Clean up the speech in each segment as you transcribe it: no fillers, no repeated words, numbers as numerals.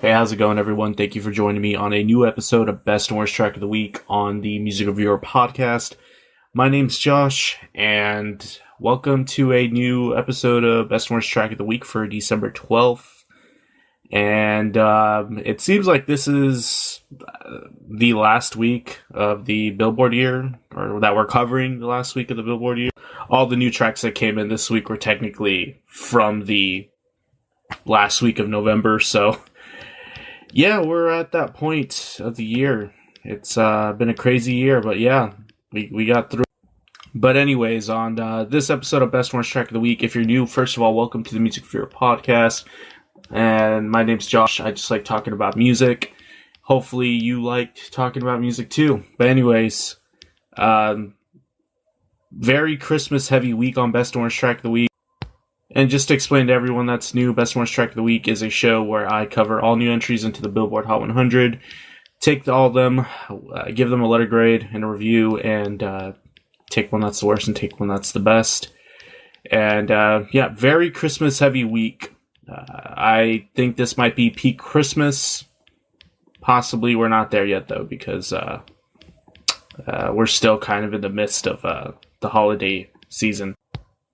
Hey, how's it going, everyone? Thank you for joining me on a new episode of Best and Worst Track of the Week on the Music Reviewer podcast. My name's Josh, and welcome to a new episode of Best and Worst Track of the Week for December 12th. And it seems like this is the last week of the Billboard year, or that we're covering the last week of the Billboard year. All the new tracks that came in this week were technically from the last week of November, so yeah, we're at that point of the year. It's been a crazy year, but yeah, we got through. But anyways, on this episode of Best and Worst Track of the Week, if you're new, first of all, welcome to the Music Reviewer podcast. And my name's Josh. I just like talking about music. Hopefully you liked talking about music too. But anyways, very Christmas heavy week on Best and Worst Track of the Week. And just to explain to everyone that's new, Best and Worst Track of the Week is a show where I cover all new entries into the Billboard Hot 100, take all of them, give them a letter grade and a review, and take one that's the worst and take one that's the best. And yeah, very Christmas heavy week. I think this might be peak Christmas. Possibly we're not there yet, though, because we're still kind of in the midst of the holiday season.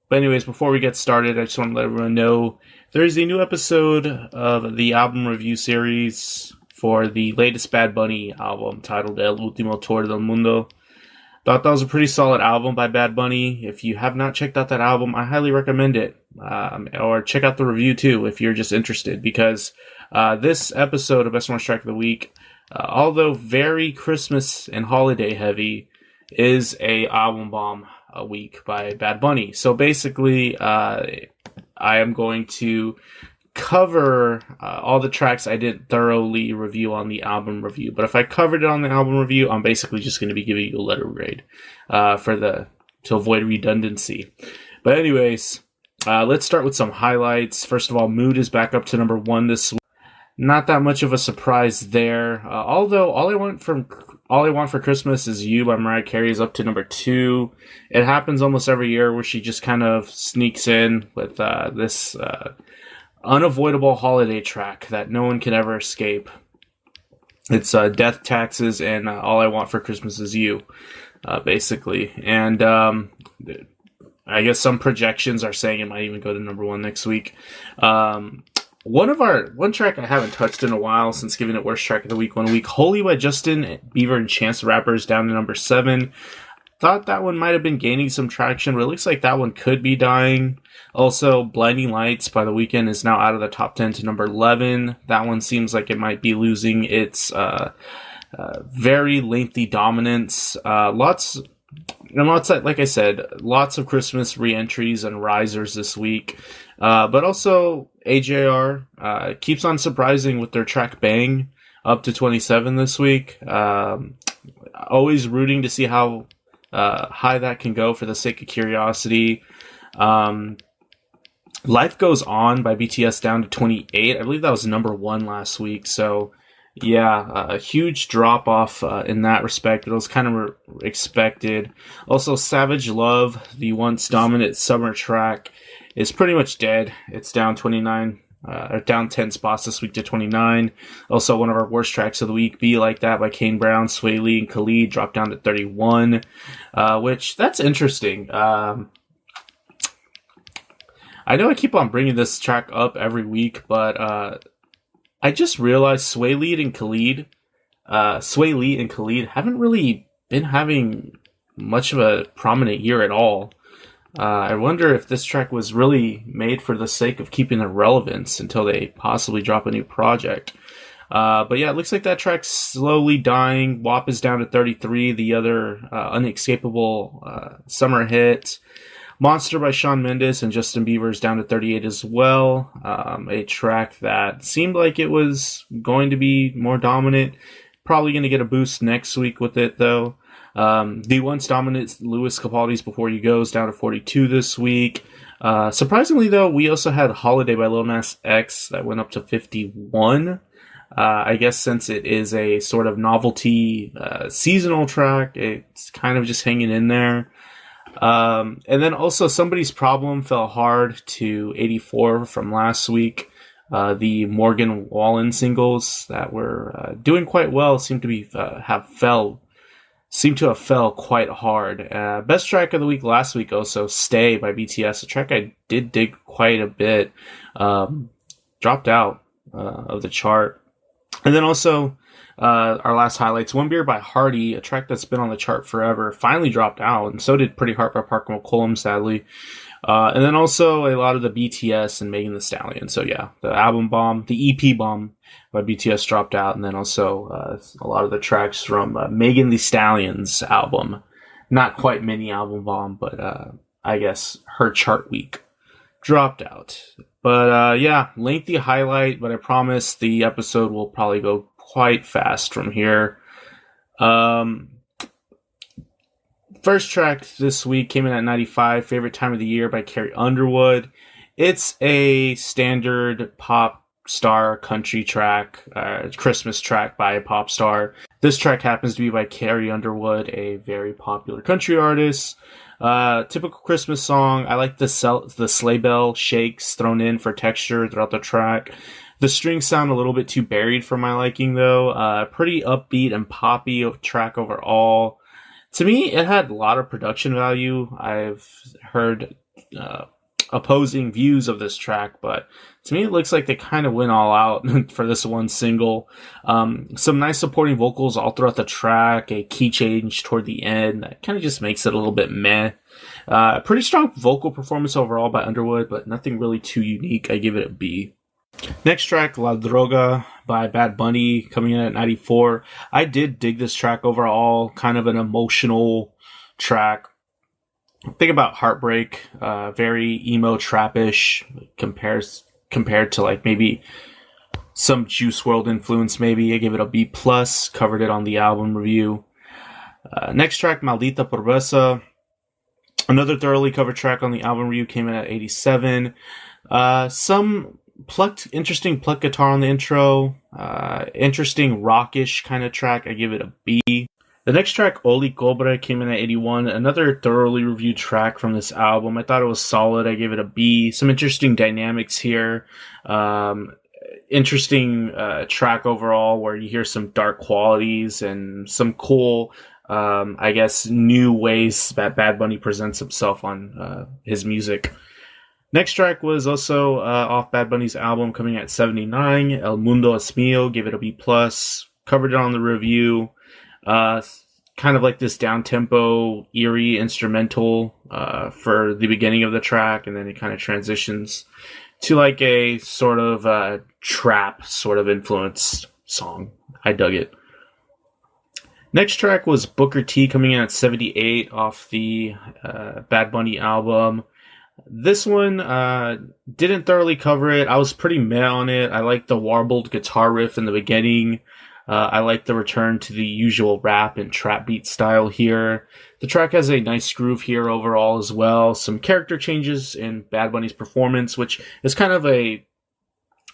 But anyways, before we get started, I just want to let everyone know there is a new episode of the album review series for the latest Bad Bunny album titled Ultimo Tour del Mundo. Thought that was a pretty solid album by Bad Bunny. If you have not checked out that album, I highly recommend it. Or check out the review too if you're just interested, because this episode of Best and Worst Track of the Week, although very Christmas and holiday heavy, is a album bomb a week by Bad Bunny. So basically, I am going to cover all the tracks I didn't thoroughly review on the album review. But if I covered it on the album review, I'm basically just going to be giving you a letter grade to avoid redundancy. But anyways, let's start with some highlights. First of all, Mood is back up to number 1 this week. Not that much of a surprise there. Although All I Want for Christmas Is You by Mariah Carey is up to number 2. It happens almost every year where she just kind of sneaks in with this unavoidable holiday track that no one can ever escape. It's Death Taxes and All I Want for Christmas Is You, basically. And I guess some projections are saying it might even go to number 1 next week. One track I haven't touched in a while since giving it Worst Track of the Week 1 week, Holy by Justin Bieber and Chance the Rapper is down to number 7. Thought that one might have been gaining some traction, but it looks like that one could be dying. Also, Blinding Lights by The Weeknd is now out of the top 10 to number 11. That one seems like it might be losing its very lengthy dominance. Lots of Christmas re-entries and risers this week. But also, AJR keeps on surprising with their track Bang, up to 27 this week. Always rooting to see how high that can go for the sake of curiosity. Life Goes On by BTS down to 28. I believe that was number 1 last week. So, yeah, a huge drop off in that respect. It was kind of expected. Also, Savage Love, the once dominant summer track, is pretty much dead. It's down 10 spots this week to 29. Also, one of our worst tracks of the week, Be Like That by Kane Brown, Sway Lee, and Khalid dropped down to 31, which that's interesting. I know I keep on bringing this track up every week, but I just realized Sway Lee and Khalid haven't really been having much of a prominent year at all. I wonder if this track was really made for the sake of keeping their relevance until they possibly drop a new project. But yeah, it looks like that track's slowly dying. WAP is down to 33, the other unescapable summer hit. Monster by Shawn Mendes and Justin Bieber is down to 38 as well. A track that seemed like it was going to be more dominant. Probably going to get a boost next week with it, though. The once dominant Louis Capaldi's Before You Go is down to 42 this week. Surprisingly, though, we also had Holiday by Lil Nas X that went up to 51. I guess since it is a sort of novelty seasonal track, it's kind of just hanging in there. And then also Somebody's Problem fell hard to 84 from last week. The Morgan Wallen singles that were doing quite well seem to have fell quite hard. Best track of the week last week also, Stay by BTS, a track I did dig quite a bit. Dropped out of the chart. And then also our last highlights, One Beer by Hardy, a track that's been on the chart forever, finally dropped out, and so did Pretty Heart by Park McCollum, sadly. And then also a lot of the BTS and Megan Thee Stallion. So yeah, the album bomb, the EP bomb by BTS dropped out, and then also a lot of the tracks from Megan Thee Stallion's album. Not quite mini album bomb, but I guess her chart week dropped out. But yeah, lengthy highlight, but I promise the episode will probably go quite fast from here. First track this week came in at 95, Favorite Time of the Year by Carrie Underwood. It's a standard pop star country track, Christmas track by a pop star. This track happens to be by Carrie Underwood, a very popular country artist. Typical Christmas song. I like the sleigh bell shakes thrown in for texture throughout the track. The strings sound a little bit too buried for my liking, though. Pretty upbeat and poppy track overall. To me, it had a lot of production value. I've heard opposing views of this track, but to me, it looks like they kind of went all out for this one single. Some nice supporting vocals all throughout the track, a key change toward the end that kind of just makes it a little bit meh. Pretty strong vocal performance overall by Underwood, but nothing really too unique. I give it a B. Next track, La Droga by Bad Bunny, coming in at 94. I did dig this track overall, kind of an emotional track. Think about heartbreak, very emo trappish compared to like maybe some Juice WRLD influence maybe. I give it a B+, covered it on the album review. Next track, Maldita Pobreza. Another thoroughly covered track on the album review, came in at 87. Some interesting plucked guitar on the intro. Interesting rockish kind of track. I give it a B. The next track, Oli Cobra, came in at 81. Another thoroughly reviewed track from this album. I thought it was solid. I gave it a B. Some interesting dynamics here. Interesting track overall where you hear some dark qualities and some cool, I guess, new ways that Bad Bunny presents himself on his music. Next track was also off Bad Bunny's album, coming at 79. El Mundo Es Mío, gave it a B+. Covered it on the review. Kind of like this down-tempo, eerie instrumental for the beginning of the track, and then it kind of transitions to like a sort of trap sort of influenced song. I dug it. Next track was Booker T, coming in at 78 off the Bad Bunny album. This one didn't thoroughly cover it. I was pretty meh on it. I liked the warbled guitar riff in the beginning. I like the return to the usual rap and trap beat style here. The track has a nice groove here overall as well. Some character changes in Bad Bunny's performance, which is kind of a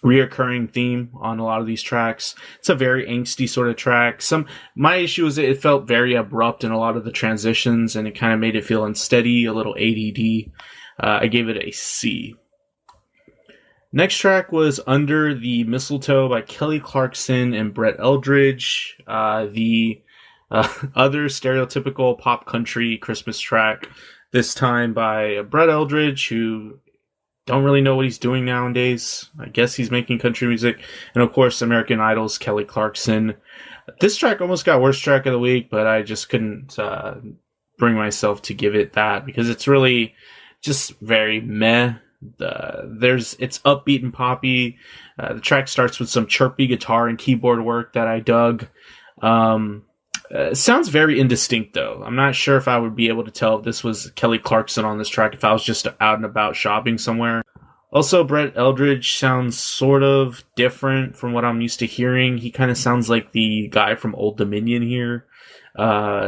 reoccurring theme on a lot of these tracks. It's a very angsty sort of track. My issue is it felt very abrupt in a lot of the transitions, and it kind of made it feel unsteady, a little ADD. I gave it a C. Next track was Under the Mistletoe by Kelly Clarkson and Brett Eldredge. The other stereotypical pop country Christmas track, this time by Brett Eldredge, who don't really know what he's doing nowadays. I guess he's making country music. And of course, American Idol's Kelly Clarkson. This track almost got worst track of the week, but I just couldn't bring myself to give it that because it's really just very meh. It's upbeat and poppy. The track starts with some chirpy guitar and keyboard work that I dug. Sounds very indistinct though. I'm not sure if I would be able to tell if this was Kelly Clarkson on this track if I was just out and about shopping somewhere. Also, Brett Eldredge sounds sort of different from what I'm used to hearing. He kind of sounds like the guy from Old Dominion here.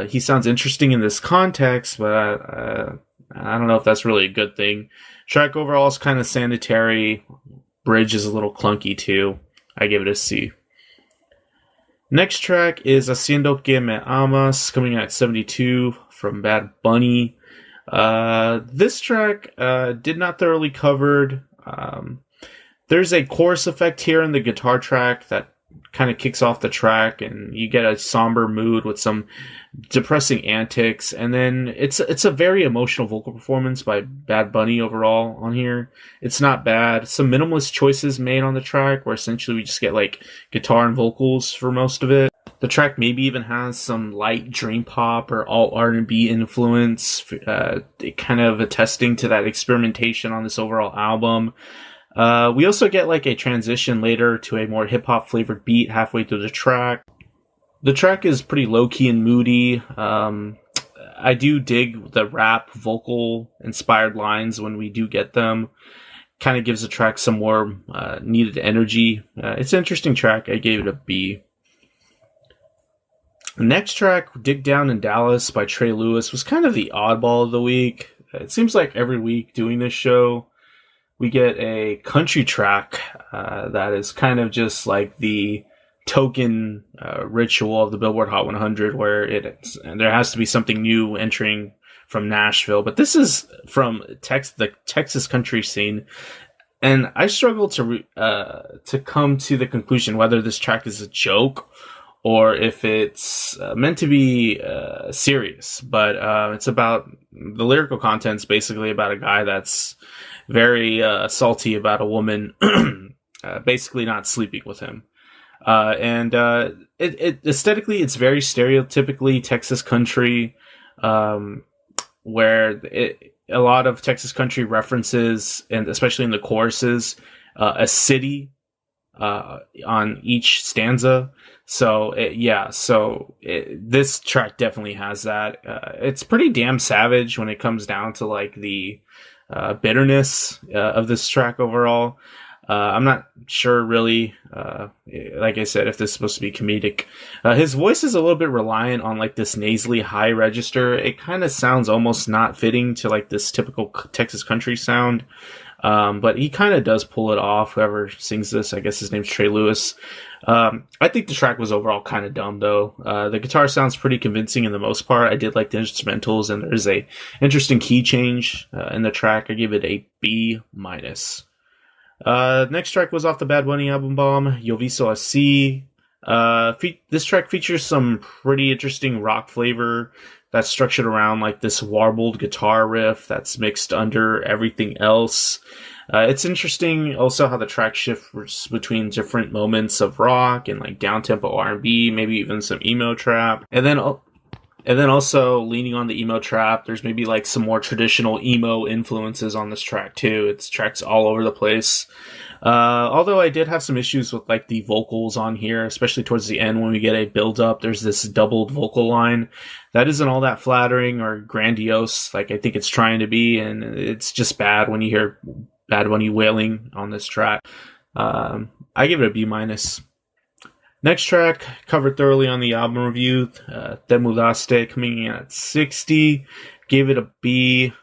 He sounds interesting in this context, but I don't know if that's really a good thing. Track overall is kind of sanitary. Bridge is a little clunky too. I give it a C. Next track is Haciendo Que Me Amas, coming in at 72 from Bad Bunny. This track did not thoroughly covered. There's a chorus effect here in the guitar track that kind of kicks off the track, and you get a somber mood with some depressing antics, and then it's a very emotional vocal performance by Bad Bunny overall on here. It's not bad. Some minimalist choices made on the track, where essentially we just get like guitar and vocals for most of it. The track maybe even has some light dream pop or alt R&B influence, kind of attesting to that experimentation on this overall album. We also get like a transition later to a more hip-hop flavored beat halfway through the track. The track is pretty low-key and moody. I do dig the rap vocal inspired lines when we do get them. Kind of gives the track some more needed energy. It's an interesting track. I gave it a B. The next track, Dig Down in Dallas by Trey Lewis, was kind of the oddball of the week. It seems like every week doing this show, we get a country track that is kind of just like the token ritual of the Billboard Hot 100, where and there has to be something new entering from Nashville. But this is from the Texas country scene, and I struggle to come to the conclusion whether this track is a joke or if it's meant to be serious. But it's about the lyrical content's basically about a guy that's very salty about a woman basically not sleeping with him. And it aesthetically, it's very stereotypically Texas country, where a lot of Texas country references, and especially in the choruses, a city on each stanza. So this track definitely has that. It's pretty damn savage when it comes down to like the bitterness of this track overall. I'm not sure really, like I said, if this is supposed to be comedic. His voice is a little bit reliant on like this nasally high register. It kind of sounds almost not fitting to like this typical Texas country sound. But he kind of does pull it off. Whoever sings this, I guess his name's Trey Lewis. I think the track was overall kind of dumb though. The guitar sounds pretty convincing in the most part. I did like the instrumentals, and there's a interesting key change in the track. I give it a B-. Next track was off the Bad Bunny album bomb, Yo Viso Así. This track features some pretty interesting rock flavor that's structured around like this warbled guitar riff that's mixed under everything else. It's interesting also how the track shifts between different moments of rock and like down-tempo R&B, maybe even some emo trap. And then also leaning on the emo trap, there's maybe like some more traditional emo influences on this track too. It's tracks all over the place. Although I did have some issues with like the vocals on here, especially towards the end when we get a build up, there's this doubled vocal line that isn't all that flattering or grandiose like I think it's trying to be, and it's just bad when you hear Bad Bunny wailing on this track. I give it a B-. Next track, covered thoroughly on the album review, Te Mudaste, coming in at 60. Gave it a B.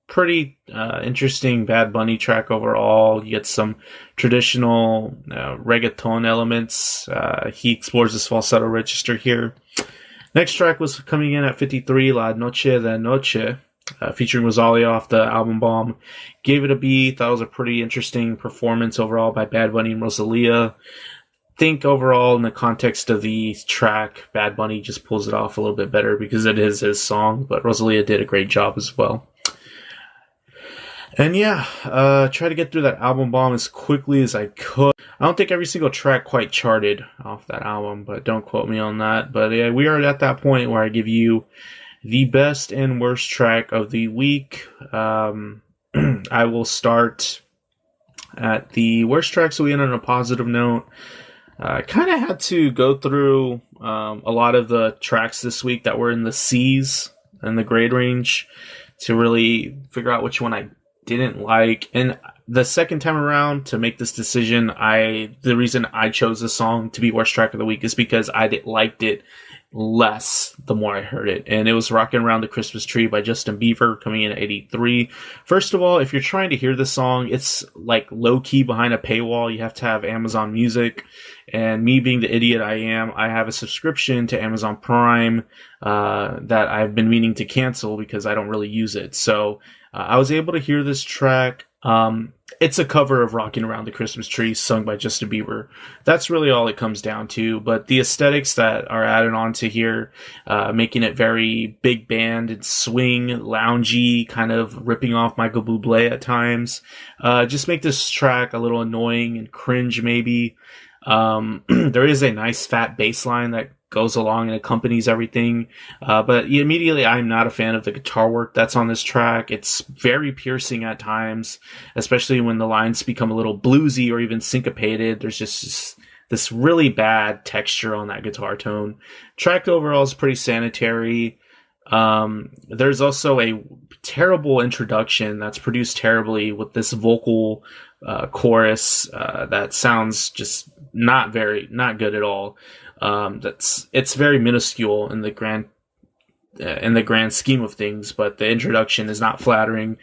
Pretty interesting Bad Bunny track overall. You get some traditional reggaeton elements. He explores this falsetto register here. Next track was coming in at 53, La Noche de Noche, featuring Rosalia off the album bomb. Gave it a B. Thought it was a pretty interesting performance overall by Bad Bunny and Rosalia. Think overall in the context of the track, Bad Bunny just pulls it off a little bit better because it is his song, but Rosalia did a great job as well. And yeah, try to get through that album bomb as quickly as I could. I don't think every single track quite charted off that album, but don't quote me on that. But yeah, we are at that point where I give you the best and worst track of the week. I will start at the worst track so we end on a positive note. I kind of had to go through a lot of the tracks this week that were in the C's and the grade range to really figure out which one I didn't like. And the second time around to make this decision, the reason I chose this song to be worst track of the week is because I liked it less the more I heard it. And it was Rockin' Around the Christmas Tree by Justin Bieber, coming in at 83. First of all, if you're trying to hear this song, it's like low key behind a paywall. You have to have Amazon Music. And me being the idiot I am, I have a subscription to Amazon Prime that I've been meaning to cancel because I don't really use it. So I was able to hear this track It's a cover of Rocking Around the Christmas Tree sung by Justin Bieber. That's really all it comes down to. But the aesthetics that are added onto here, making it very big band and swing, loungy, kind of ripping off Michael Bublé at times, just make this track a little annoying and cringe maybe. There is a nice fat bass line that goes along and accompanies everything. But immediately I'm not a fan of the guitar work that's on this track. It's very piercing at times, especially when the lines become a little bluesy or even syncopated. There's just this really bad texture on that guitar tone. Track overall is pretty sanitary. There's also a terrible introduction that's produced terribly with this vocal chorus that sounds just not good at all. It's very minuscule in the grand scheme of things, but the introduction is not flattering.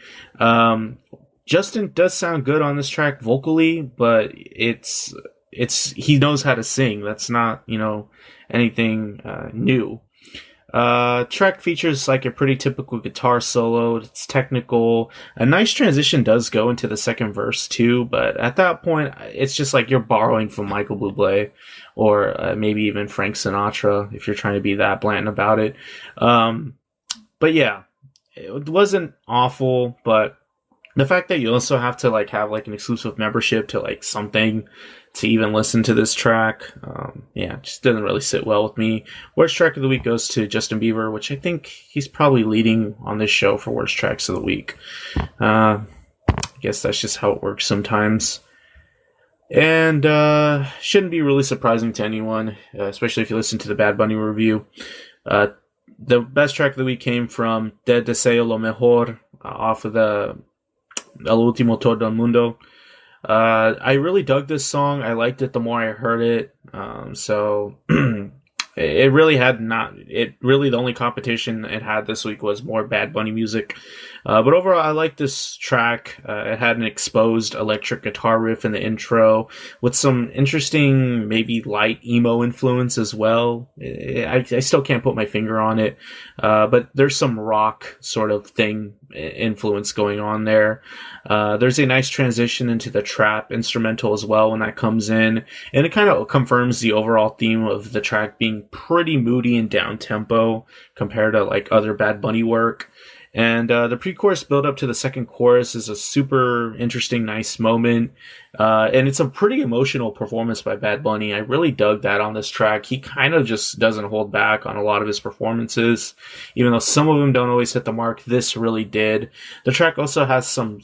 Justin does sound good on this track vocally, but he knows how to sing. That's not, anything new. Track features like a pretty typical guitar solo. It's technical. A nice transition does go into the second verse too, but at that point, it's just like you're borrowing from Michael Bublé or maybe even Frank Sinatra if you're trying to be that blatant about it. But yeah, it wasn't awful, but the fact that you also have to have an exclusive membership to something to even listen to this track, it just didn't really sit well with me. Worst track of the week goes to Justin Bieber, which I think he's probably leading on this show for worst tracks of the week. I guess that's just how it works sometimes. And shouldn't be really surprising to anyone, especially if you listen to the Bad Bunny review. The best track of the week came from Te Deseo Lo Mejor off of the Ultimo Tour del Mundo. I really dug this song. I liked it the more I heard it. So it really the only competition it had this week was more Bad Bunny music. But overall, I like this track. It had an exposed electric guitar riff in the intro with some interesting, maybe light emo influence as well. I still can't put my finger on it. But there's some rock sort of thing influence going on there. There's a nice transition into the trap instrumental as well when that comes in. And it kind of confirms the overall theme of the track being pretty moody and down tempo compared to other Bad Bunny work. And the pre-chorus build up to the second chorus is a super interesting, nice moment. And it's a pretty emotional performance by Bad Bunny. I really dug that on this track. He kind of just doesn't hold back on a lot of his performances. Even though some of them don't always hit the mark, this really did. The track also has some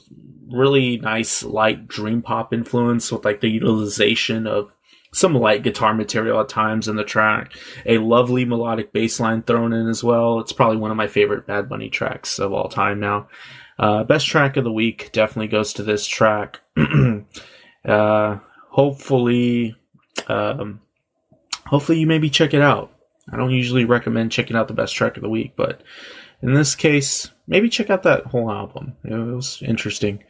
really nice light dream pop influence with the utilization of some light guitar material at times in the track. A lovely melodic bass line thrown in as well. It's probably one of my favorite Bad Bunny tracks of all time now. Best track of the week definitely goes to this track. Hopefully you maybe check it out. I don't usually recommend checking out the best track of the week, but in this case, maybe check out that whole album. It was interesting.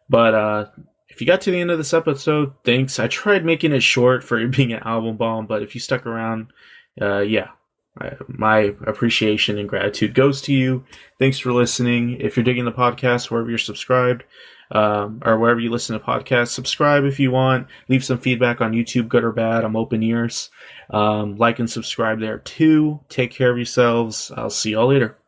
But if you got to the end of this episode, thanks. I tried making it short for it being an album bomb, but if you stuck around, my appreciation and gratitude goes to you. Thanks for listening. If you're digging the podcast, wherever you're subscribed, or wherever you listen to podcasts, subscribe if you want. Leave some feedback on YouTube, good or bad. I'm open ears. Like and subscribe there too. Take care of yourselves. I'll see y'all later.